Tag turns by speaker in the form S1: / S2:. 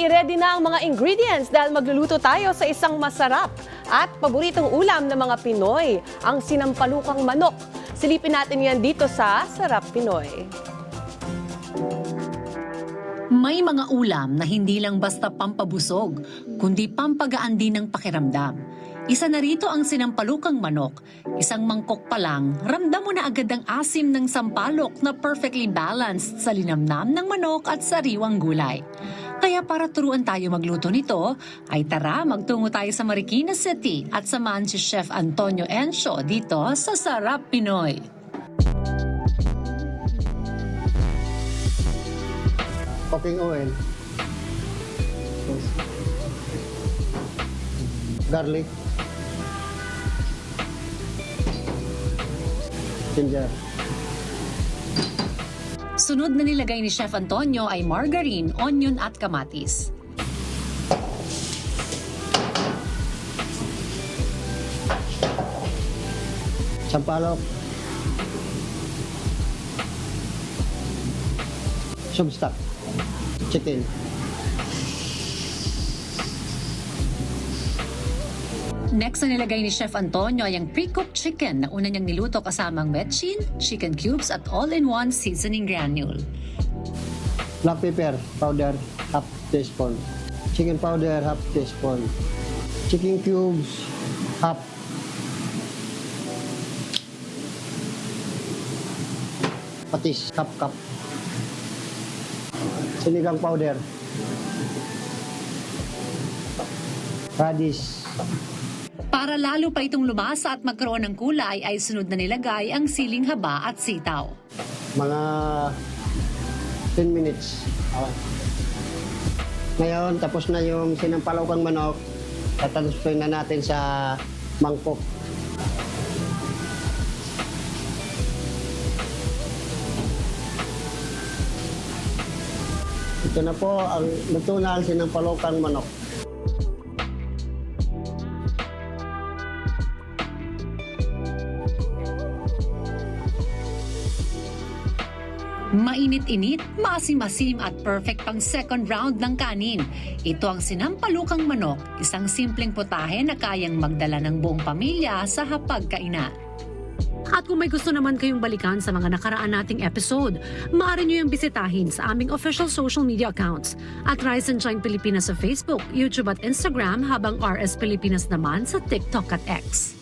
S1: I-ready na ang mga ingredients dahil magluluto tayo sa isang masarap at paboritong ulam ng mga Pinoy, ang sinampalukang manok. Silipin natin yan dito sa Sarap Pinoy.
S2: May mga ulam na hindi lang basta pampabusog, kundi pampagaan din ng pakiramdam. Isa na rito ang sinampalukang manok. Isang mangkok pa lang, ramdam mo na agad ang asim ng sampalok na perfectly balanced sa linamnam ng manok at sariwang gulay. Kaya para turuan tayo magluto nito, ay tara magtungo tayo sa Marikina City at samahan si Chef Antonio Encio dito sa Sarap Pinoy.
S3: Cooking oil, garlic, ginger.
S2: Sunod na nilagay ni Chef Antonio ay margarine, onion at kamatis.
S3: Sampalok, substock, chicken,
S2: Next na nilagay ni Chef Antonio ay ang pre-cooked chicken na una niyang niluto kasamang metchin, chicken cubes at all-in-one seasoning granule.
S3: black pepper powder, half teaspoon, chicken powder, half teaspoon, chicken cubes, half, patis, half cup, sinigang powder, radish.
S2: Para lalo pa itong lumasa at magkaroon ng kulay ay sunod na nilagay ang siling haba at sitaw.
S3: Mga 10 minutes. Okay. Ngayon, tapos na yung sinampalukang manok. Tatansuin na natin sa mangkok. Ito na po ang luto na ang sinampalukang manok.
S2: Mainit-init, maasim-asim at perfect pang second round ng kanin. Ito ang sinampalukang manok, isang simpleng putahe na kayang magdala ng buong pamilya sa hapagkainan. At kung may gusto naman kayong balikan sa mga nakaraan nating episode, maaari nyo yung bisitahin sa aming official social media accounts at Rise and Shine Pilipinas sa Facebook, YouTube at Instagram habang RS Pilipinas naman sa TikTok at X.